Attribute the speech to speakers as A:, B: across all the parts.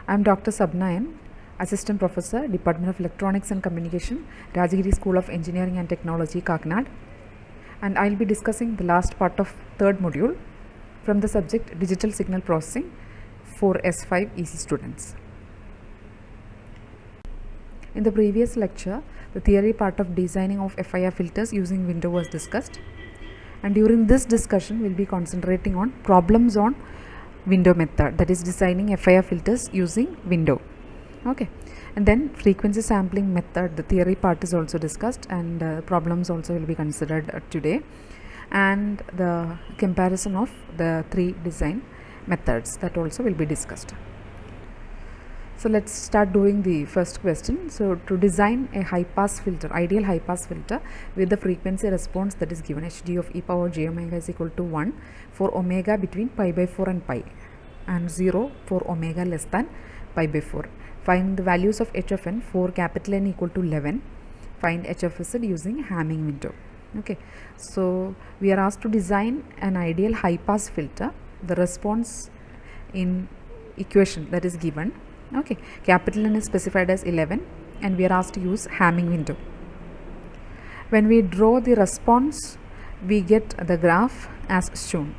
A: I am Dr. Sabnayan, Assistant Professor, Department of Electronics and Communication, Rajagiri School of Engineering and Technology, Kakinad, and I will be discussing the last part of third module from the subject Digital Signal Processing for S5 EC students. In the previous lecture, the theory part of designing of FIR filters using window was discussed, and during this discussion we will be concentrating on problems on window method, that is designing FIR filters using window. Okay, and then frequency sampling method, the theory part is also discussed, and problems also will be considered today, and the comparison of the three design methods, that also will be discussed. So let's start doing the first question. So to design a high pass filter, ideal high pass filter with the frequency response that is given, hd of e power j omega is equal to 1 for omega between pi by 4 and pi, and 0 for omega less than pi by 4. Find the values of h of n for capital N equal to 11. Find h of z using Hamming window. Okay, so we are asked to design an ideal high pass filter. The response in equation that is given. Okay, capital N is specified as 11 and we are asked to use Hamming window. When we draw the response, we get the graph as shown.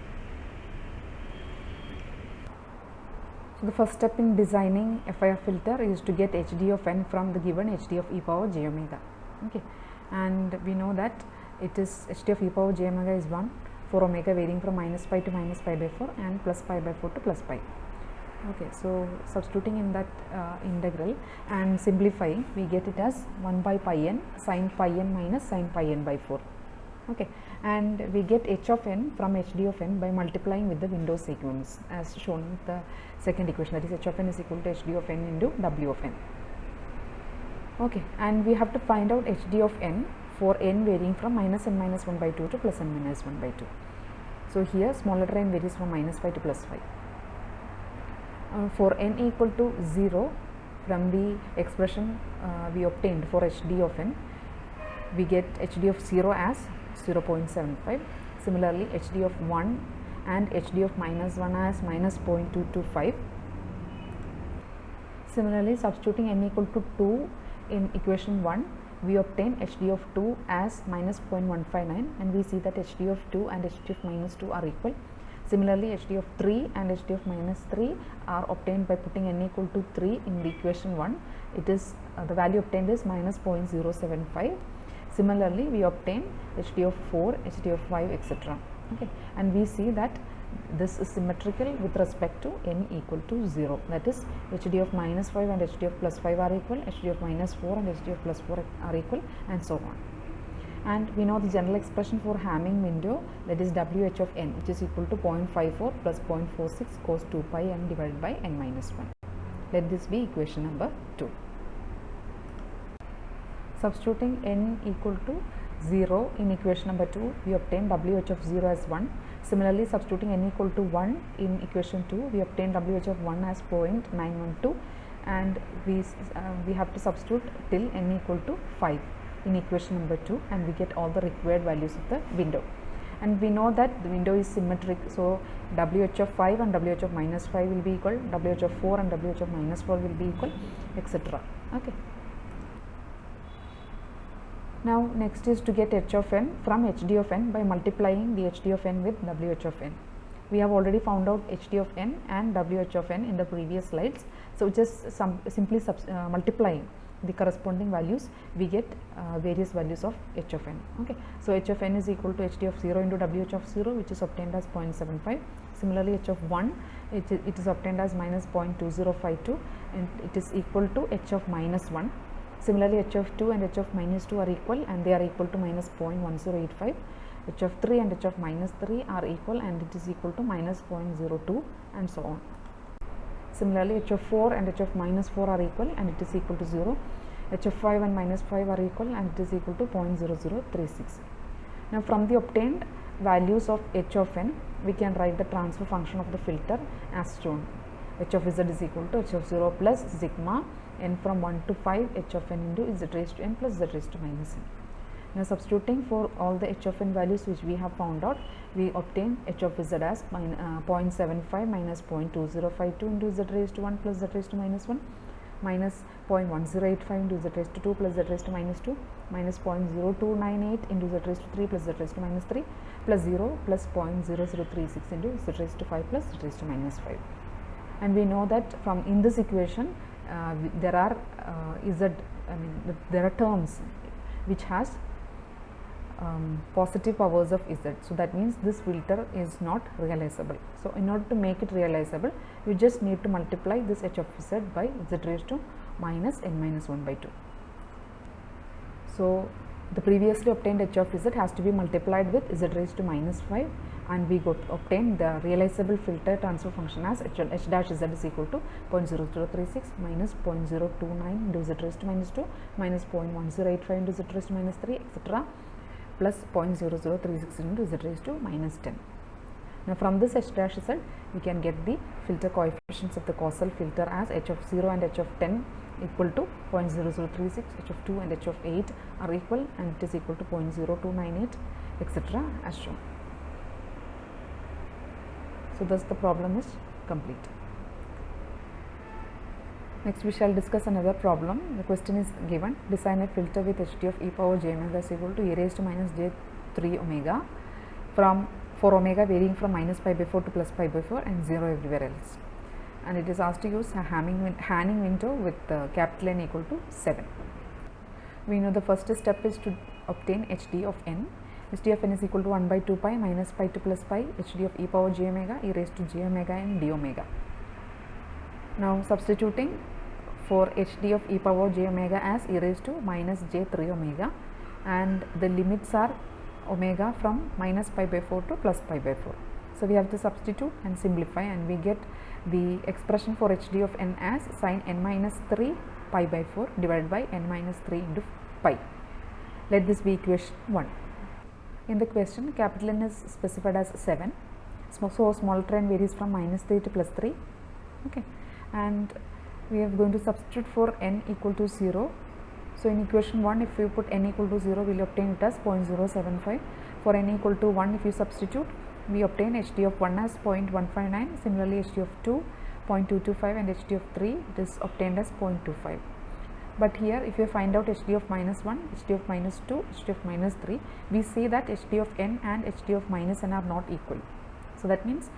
A: So the first step in designing FIR filter is to get hd of n from the given hd of e power j omega. Okay, and we know that it is hd of e power j omega is 1 for omega varying from minus pi to minus pi by 4 and plus pi by 4 to plus pi. Okay, so substituting in that integral and simplifying, we get it as 1 by pi n sin pi n minus sin pi n by 4. Okay, and we get h of n from hd of n by multiplying with the window sequence as shown in the second equation, that is h of n is equal to hd of n into w of n. Okay, and we have to find out hd of n for n varying from minus n minus 1 by 2 to plus n minus 1 by 2. So here small letter n varies from minus 5 to plus 5. For n equal to 0, from the expression we obtained for hd of n, we get hd of 0 as 0.75. Similarly, hd of 1 and hd of minus 1 as minus 0.225. Similarly, substituting n equal to 2 in equation 1, we obtain hd of 2 as minus 0.159, and we see that hd of 2 and hd of minus 2 are equal. Similarly, hd of 3 and hd of minus 3 are obtained by putting n equal to 3 in the equation 1. It is the value obtained is minus 0.075. Similarly, we obtain hd of 4, hd of 5, etc. Okay, and we see that this is symmetrical with respect to n equal to 0. That is, hd of minus 5 and hd of plus 5 are equal, hd of minus 4 and hd of plus 4 are equal, and so on. And we know the general expression for Hamming window, that is wh of n, which is equal to 0.54 plus 0.46 cos 2 pi n divided by n minus 1. Let this be equation number 2. Substituting n equal to 0 in equation number 2, we obtain wh of 0 as 1. Similarly, substituting n equal to 1 in equation 2, we obtain wh of 1 as 0.912, and we have to substitute till n equal to 5 in equation number 2, and we get all the required values of the window. And we know that the window is symmetric, so wh of 5 and wh of minus 5 will be equal, wh of 4 and wh of minus 4 will be equal, etc. Okay. Now next is to get h of n from hd of n by multiplying the hd of n with wh of n. We have already found out hd of n and wh of n in the previous slides, so just simply multiplying the corresponding values, we get various values of h of n. Okay, so h of n is equal to hd of 0 into wh of 0, which is obtained as 0.75. Similarly, h of 1, it is obtained as minus 0.2052, and it is equal to h of minus 1. Similarly, h of 2 and h of minus 2 are equal, and they are equal to minus 0.1085. h of 3 and h of minus 3 are equal, and it is equal to minus 0.02, and so on. Similarly, h of 4 and h of minus 4 are equal, and it is equal to 0. h of 5 and minus 5 are equal, and it is equal to 0.0036. Now, from the obtained values of h of n, we can write the transfer function of the filter as shown. h of z is equal to h of 0 plus sigma n from 1 to 5 h of n into z raised to n plus z raised to minus n. Now substituting for all the h of n values which we have found out, we obtain h of z as 0.75 minus 0.2052 into z raised to 1 plus z raised to minus 1 minus 0.1085 into z raised to 2 plus z raised to minus 2 minus 0.0298 into z raised to 3 plus z raised to minus 3 plus 0 plus 0.0036 into z raised to 5 plus z raised to minus 5. And we know that from in this equation there are there are terms which has positive powers of z. So that means this filter is not realizable. So in order to make it realizable, you just need to multiply this h of z by z raised to minus n minus 1 by 2. So the previously obtained h of z has to be multiplied with z raised to minus 5, and we obtain the realizable filter transfer function as h dash z is equal to 0.0036 minus 0.029 into z raised to minus 2 minus 0.1085 into z raised to minus 3 etc. plus 0.0036 into z raised to minus 10. Now from this h dash z we can get the filter coefficients of the causal filter as h of 0 and h of 10 equal to 0.0036, h of 2 and h of 8 are equal, and it is equal to 0.0298 etc. as shown. So thus the problem is complete. Next we shall discuss another problem. The question is given: design a filter with ht of e power j omega is equal to e raised to minus j3 omega for omega varying from minus pi by 4 to plus pi by 4 and 0 everywhere else. And it is asked to use a Hanning window with capital N equal to 7. We know the first step is to obtain hd of n. hd of n is equal to 1 by 2 pi minus pi to plus pi hd of e power j omega e raised to j omega n d omega. Now substituting for hd of e power j omega as e raised to minus j3 omega, and the limits are omega from minus pi by 4 to plus pi by 4. So we have to substitute and simplify, and we get the expression for hd of n as sin n minus 3 pi by 4 divided by n minus 3 into pi. Let this be equation 1. In the question, capital N is specified as 7. So small n varies from minus 3 to plus 3. Okay, and we are going to substitute for n equal to 0. So in equation 1, if you put n equal to 0, we will obtain it as 0.075. For n equal to 1, if you substitute, we obtain hd of 1 as 0.159. Similarly, hd of 2 0.225 and hd of 3 it is obtained as 0.25. But here if you find out hd of minus 1, hd of minus 2, hd of minus 3, we see that hd of n and hd of minus n are not equal. So that means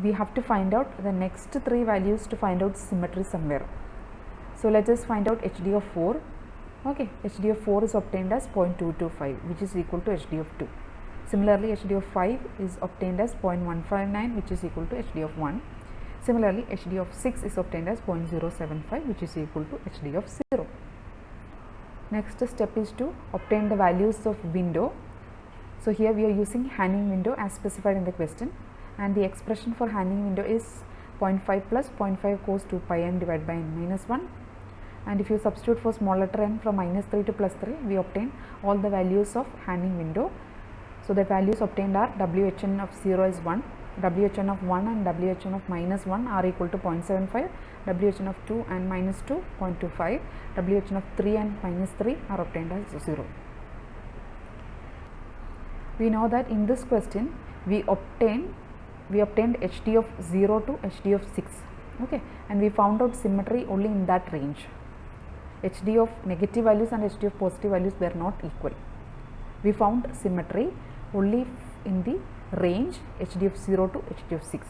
A: we have to find out the next 3 values to find out symmetry somewhere. So let us find out hd of 4. Okay, hd of 4 is obtained as 0.225, which is equal to hd of 2. Similarly, hd of 5 is obtained as 0.159, which is equal to hd of 1. Similarly, hd of 6 is obtained as 0.075, which is equal to hd of 0. Next step is to obtain the values of window. So here we are using Hanning window as specified in the question, and the expression for Hanning window is 0.5 plus 0.5 cos 2 pi n divided by n minus 1. And if you substitute for small letter n from minus 3 to plus 3, we obtain all the values of Hanning window. So the values obtained are WHN of 0 is 1, WHN of 1 and WHN of minus 1 are equal to 0.75, WHN of 2 and minus 2 0.25, WHN of 3 and minus 3 are obtained as 0. We know that in this question we obtained hd of 0 to hd of 6, okay, and we found out symmetry only in that range. hd of negative values and hd of positive values were not equal. We found symmetry only in the range hd of 0 to hd of 6.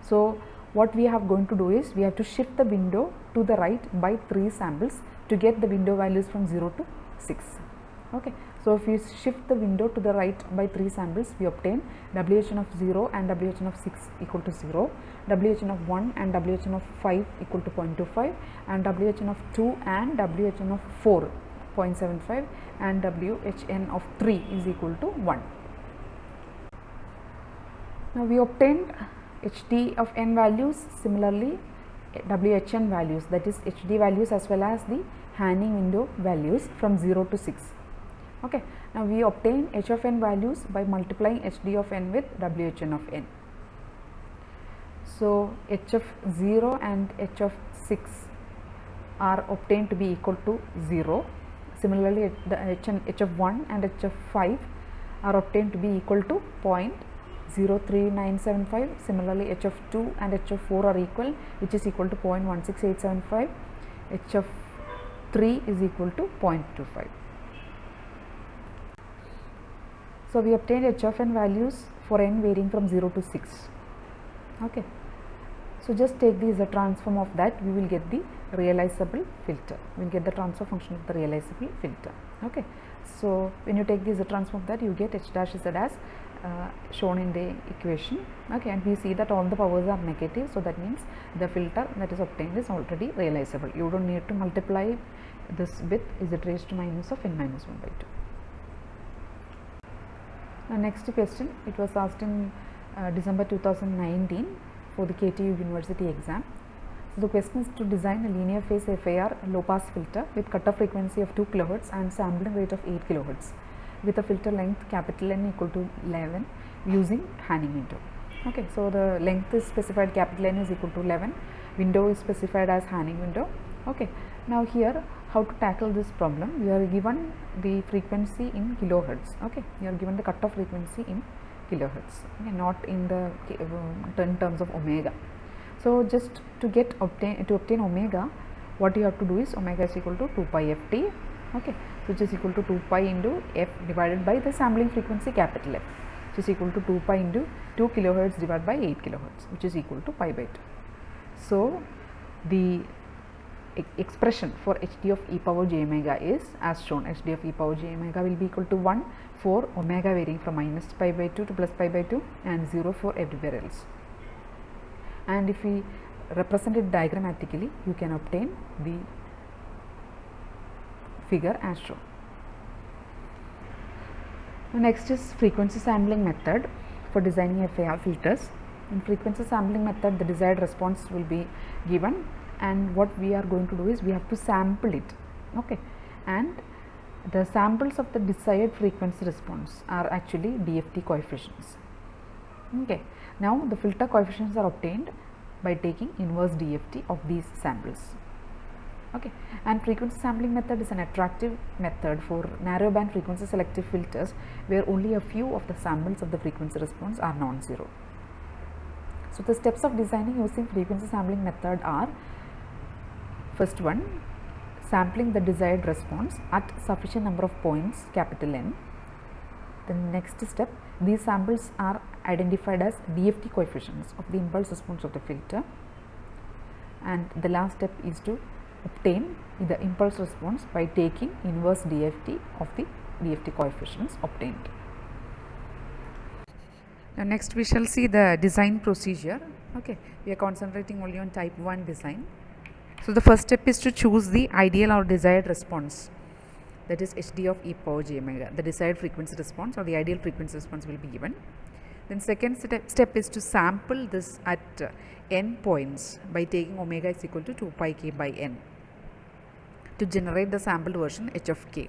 A: So what we have going to do is we have to shift the window to the right by 3 samples to get the window values from 0 to 6. Okay, so if we shift the window to the right by 3 samples, we obtain WHN of 0 and WHN of 6 equal to 0, WHN of 1 and WHN of 5 equal to 0.25, and WHN of 2 and WHN of 4 0.75, and WHN of 3 is equal to 1. Now we obtained hd of n values, similarly WHN values, that is hd values as well as the Hanning window values from 0 to 6. Okay, now we obtain h of n values by multiplying hd of n with WHN of n. So h of 0 and h of 6 are obtained to be equal to 0. Similarly, the h of 1 and h of 5 are obtained to be equal to 0.03975. Similarly, h of 2 and h of 4 are equal, which is equal to 0.16875. h of 3 is equal to 0.25. So we obtained h of n values for n varying from 0 to 6. Okay. So just take the Z transform of that, we will get the realizable filter. We will get the transfer function of the realizable filter. Okay. So when you take the Z transform of that, you get h dash z as shown in the equation. Okay, and we see that all the powers are negative, so that means the filter that is obtained is already realizable. You don't need to multiply this with z raised to minus of n minus 1 by 2. Now next question, it was asked in December 2019 for the KTU University exam. So the question is to design a linear phase FIR low pass filter with cutoff frequency of 2 kHz and sampling rate of 8 kHz with a filter length capital N equal to 11 using Hanning window. Okay, so the length is specified, capital N is equal to 11, window is specified as Hanning window. Okay, now here how to tackle this problem? We are given the frequency in kilohertz. Okay, we are given the cutoff frequency in kilohertz, okay, not in the in terms of omega. So just to obtain omega, what you have to do is omega is equal to 2 pi ft, okay, which is equal to 2 pi into f divided by the sampling frequency capital F, which is equal to 2 pi into 2 kilohertz divided by 8 kilohertz, which is equal to pi by 2. So the expression for hd of e power j omega is as shown. Hd of e power j omega will be equal to 1 for omega varying from minus pi by 2 to plus pi by 2 and 0 for everywhere else. And if we represent it diagrammatically, you can obtain the figure as shown. Next is frequency sampling method for designing FIR filters. In frequency sampling method, the desired response will be given, and what we are going to do is we have to sample it. Okay, and the samples of the desired frequency response are actually DFT coefficients. Okay, now the filter coefficients are obtained by taking inverse DFT of these samples. Okay, and frequency sampling method is an attractive method for narrow band frequency selective filters where only a few of the samples of the frequency response are non-zero. So the steps of designing using frequency sampling method are: first one, sampling the desired response at sufficient number of points capital N. The next step, these samples are identified as DFT coefficients of the impulse response of the filter, and the last step is to obtain the impulse response by taking inverse DFT of the DFT coefficients obtained. Now next we shall see the design procedure. Okay, we are concentrating only on type 1 design. So the first step is to choose the ideal or desired response, that is hd of e power j omega. The desired frequency response or the ideal frequency response will be given. Then second step is to sample this at n points by taking omega is equal to 2 pi k by n to generate the sampled version h of k,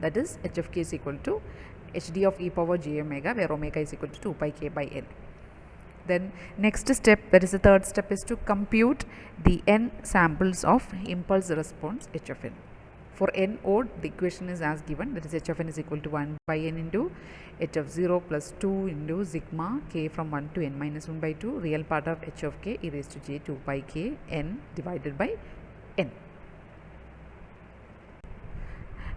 A: that is h of k is equal to hd of e power j omega, where omega is equal to 2 pi k by n. Then next step, that is the third step, is to compute the n samples of impulse response h of n. For n odd, the equation is as given, that is h of n is equal to 1 by n into h of 0 plus 2 into sigma k from 1 to n minus 1 by 2, real part of h of k e raised to j 2 pi k n divided by n.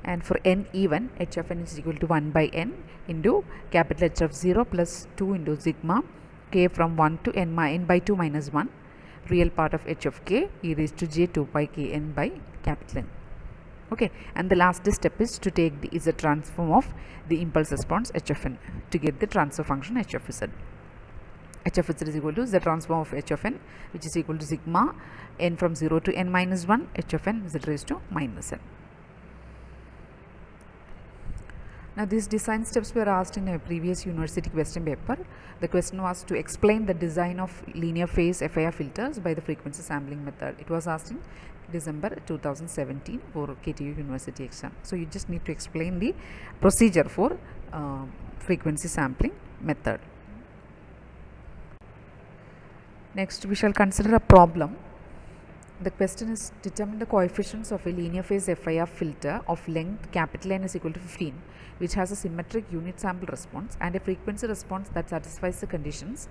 A: And for n even, h of n is equal to 1 by n into capital H of 0 plus 2 into sigma k from 1 to n by 2 minus 1, real part of h of k e raised to j 2 pi k n by capital N. Okay, and the last step is to take the z transform of the impulse response h of n to get the transfer function h of z. H of z is equal to z transform of h of n, which is equal to sigma n from 0 to n minus 1 h of n z raised to minus n. Now these design steps were asked in a previous university question paper. The question was to explain the design of linear phase FIR filters by the frequency sampling method. It was asked in December 2017 for KTU University exam. So you just need to explain the procedure for frequency sampling method. Next we shall consider a problem. The question is, determine the coefficients of a linear phase FIR filter of length capital N is equal to 15, which has a symmetric unit sample response and a frequency response that satisfies the conditions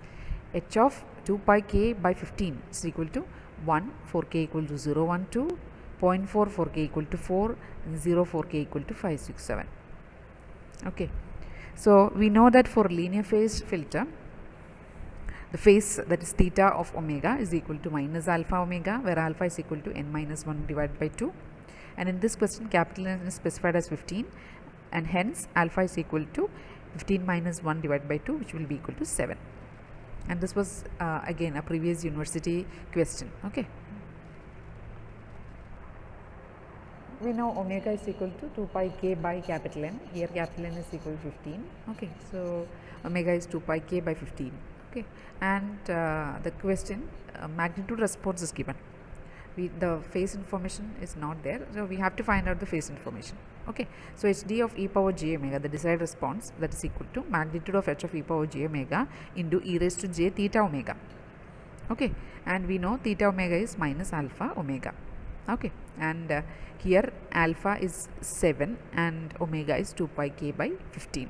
A: h of 2 pi k by 15 is equal to 1 for k equal to 0, 1, 2, 0.4 for k equal to 4, and 0 for k equal to 5, 6, 7. Okay, so we know that for linear phase filter, the phase, that is theta of omega, is equal to minus alpha omega, where alpha is equal to n minus 1 divided by 2. And in this question, capital N is specified as 15, and hence alpha is equal to 15 minus 1 divided by 2, which will be equal to 7. And this was again a previous university question. Okay, we know omega is equal to 2 pi k by capital N. Here capital N is equal to 15. Okay, so omega is 2 pi k by 15. Okay, and the question magnitude response is given. The phase information is not there, so we have to find out the phase information. Okay, so hd of e power j omega, the desired response, that is equal to magnitude of h of e power j omega into e raised to j theta omega. Okay, and we know theta omega is minus alpha omega. Okay, and here alpha is 7 and omega is 2 pi k by 15.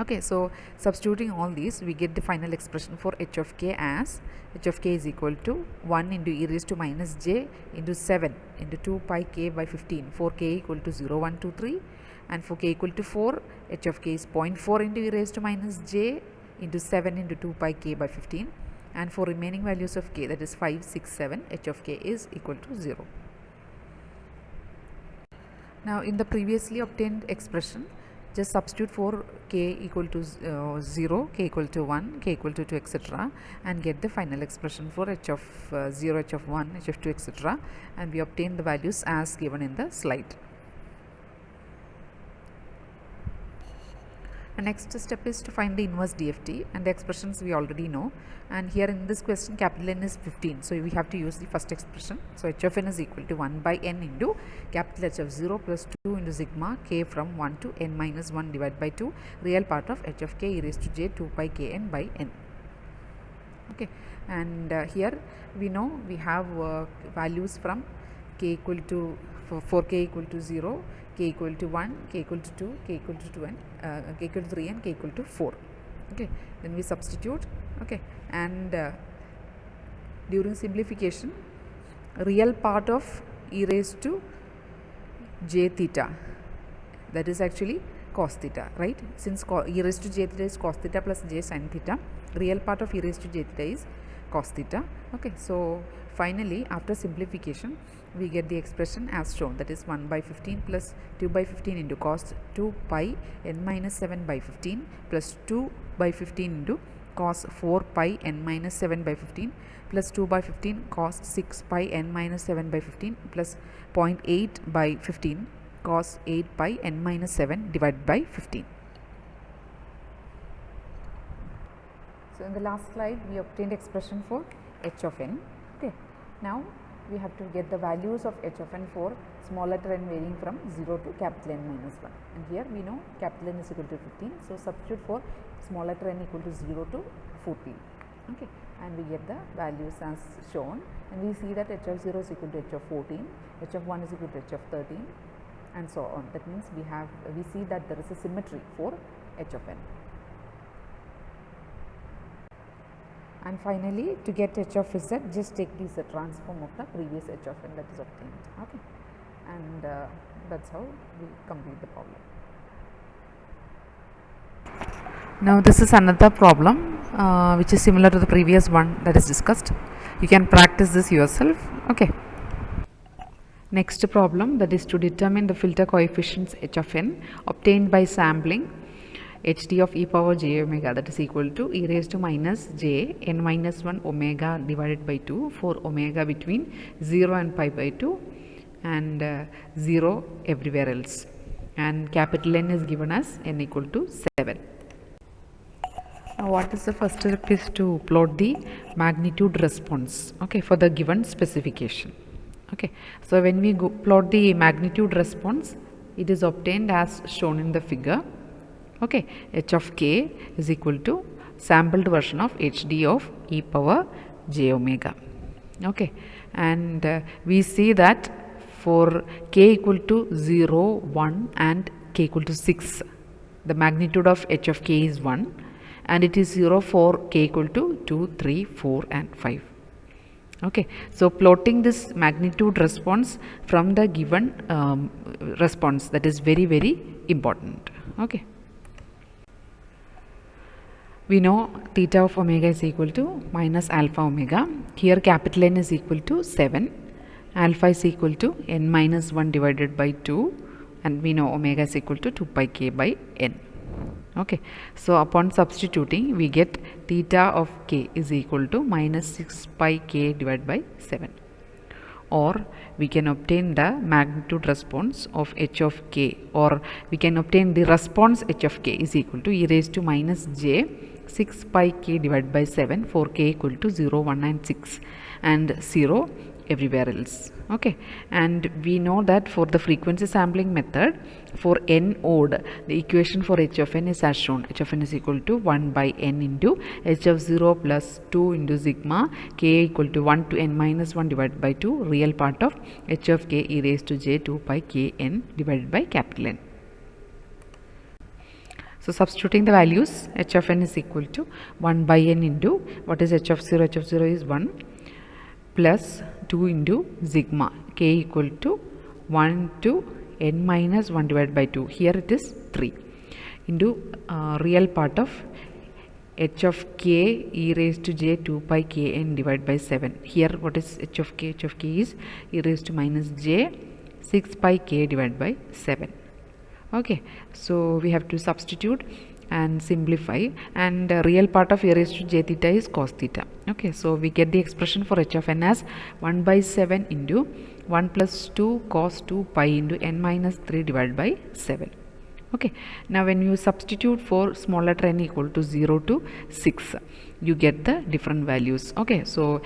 A: Okay, so substituting all these, we get the final expression for h of k as h of k is equal to 1 into e raised to minus j into 7 into 2 pi k by 15 for k equal to 0, 1, 2, 3, and for k equal to 4, h of k is 0.4 into e raised to minus j into 7 into 2 pi k by 15, and for remaining values of k, that is 5, 6, 7, h of k is equal to 0. Now in the previously obtained expression, just substitute for k equal to 0, k equal to 1, k equal to 2, etc., and get the final expression for h of 0, h of 1, h of 2, etc., and we obtain the values as given in the slide. The next step is to find the inverse DFT, and the expressions we already know, and here in this question capital N is 15, so we have to use the first expression. So h of n is equal to 1 by n into capital H of 0 plus 2 into sigma k from 1 to n minus 1 divided by 2 real part of h of k e raised to j 2 pi k n by n. Okay, and here we know we have values from k equal to for k equal to 0, k equal to 1, k equal to 2, k equal to 2, and k equal to 3, and k equal to 4. Okay, then we substitute. Okay, and during simplification, real part of e raised to j theta, that is actually cos theta, right? Since e raised to j theta is cos theta plus j sin theta, real part of e raised to j theta is cos theta. Okay, so finally after simplification we get the expression as shown, that is 1 by 15 plus 2 by 15 into cos 2 pi n minus 7 by 15 plus 2 by 15 into cos 4 pi n minus 7 by 15 plus 2 by 15 cos 6 pi n minus 7 by 15 plus 0.8 by 15 cos 8 pi n minus 7 divided by 15. So in the last slide we obtained expression for h of n. Okay, now we have to get the values of h of n for small letter n varying from 0 to capital N minus 1, and here we know capital N is equal to 15, so substitute for small letter n equal to 0 to 14. Okay, and we get the values as shown, and we see that h of 0 is equal to h of 14, h of 1 is equal to h of 13, and so on. That means we see that there is a symmetry for h of n. And finally, to get h of z, just take this transform of the previous h of n that is obtained. Okay, and that's how we complete the problem. Now this is another problem which is similar to the previous one that is discussed. You can practice this yourself. Okay. Next problem, that is to determine the filter coefficients h of n obtained by sampling hd of e power j omega, that is equal to e raised to minus j n minus 1 omega divided by 2 for omega between 0 and pi by 2 and 0 everywhere else, and capital N is given as n equal to 7. Now what is the first step is to plot the magnitude response, okay, for the given specification. Okay, so when we plot the magnitude response, it is obtained as shown in the figure. Okay, h of k is equal to sampled version of hd of e power j omega. Okay, and we see that for k equal to 0, 1 and k equal to 6, the magnitude of h of k is 1, and it is 0 for k equal to 2, 3, 4 and 5. Okay, so plotting this magnitude response from the given response, that is very, very important. Okay, we know theta of omega is equal to minus alpha omega. Here capital N is equal to 7, alpha is equal to n minus 1 divided by 2, and we know omega is equal to 2 pi k by n. Okay, so upon substituting we get theta of k is equal to minus 6 pi k divided by 7, or we can obtain the magnitude response of h of k, or we can obtain the response h of k is equal to e raised to minus j 6 pi k divided by 7 for k equal to 0, 1 and 6 and 0 everywhere else. Okay, and we know that for the frequency sampling method, for n odd, the equation for h of n is as shown. H of n is equal to 1 by n into h of 0 plus 2 into sigma k equal to 1 to n minus 1 divided by 2 real part of h of k e raised to j 2 pi k n divided by capital N. So substituting the values, h of n is equal to 1 by n into, what is h of 0? H of 0 is 1 plus 2 into sigma k equal to 1 to n minus 1 divided by 2, here it is 3, into real part of h of k e raised to j 2 pi k n divided by 7. Here what is h of k? H of k is e raised to minus j 6 pi k divided by 7. Okay, so we have to substitute and simplify, and real part of e raised to j theta is cos theta. Okay, so we get the expression for h of n as 1 by 7 into 1 plus 2 cos 2 pi into n minus 3 divided by 7. Okay, now when you substitute for small letter n equal to 0 to 6, you get the different values. Okay, so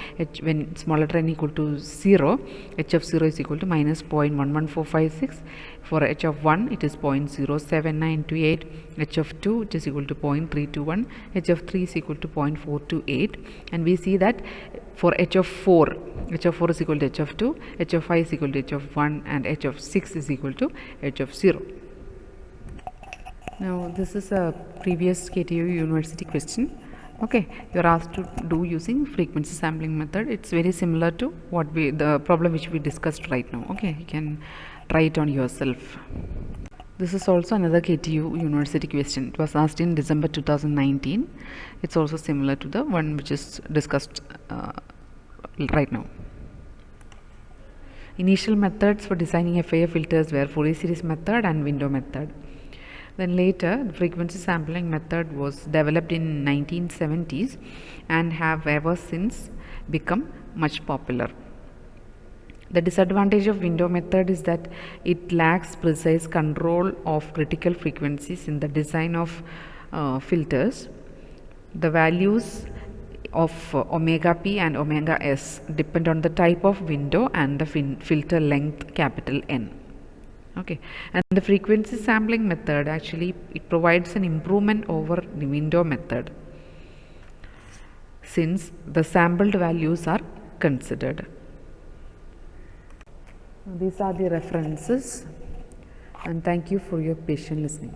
A: when small letter n equal to 0, h of 0 is equal to minus 0.11456. For h of 1 it is 0.07928, h of 2 it is equal to 0.321, h of 3 is equal to 0.428, and we see that for h of 4 is equal to h of 2, h of 5 is equal to h of 1, and h of 6 is equal to h of 0. Now this is a previous KTU university question. Okay, you are asked to do using frequency sampling method. It's very similar to what the problem which we discussed right now. Okay, you can try it on yourself. This is also another KTU university question. It was asked in December 2019. It's also similar to the one which is discussed right now. Initial methods for designing FIR filters were Fourier series method and window method. Then later, the frequency sampling method was developed in 1970s and have ever since become much popular. The disadvantage of window method is that it lacks precise control of critical frequencies in the design of filters. The values of omega p and omega s depend on the type of window and the filter length capital N. Okay, and the frequency sampling method actually it provides an improvement over the window method since the sampled values are considered. These are the references, and thank you for your patient listening.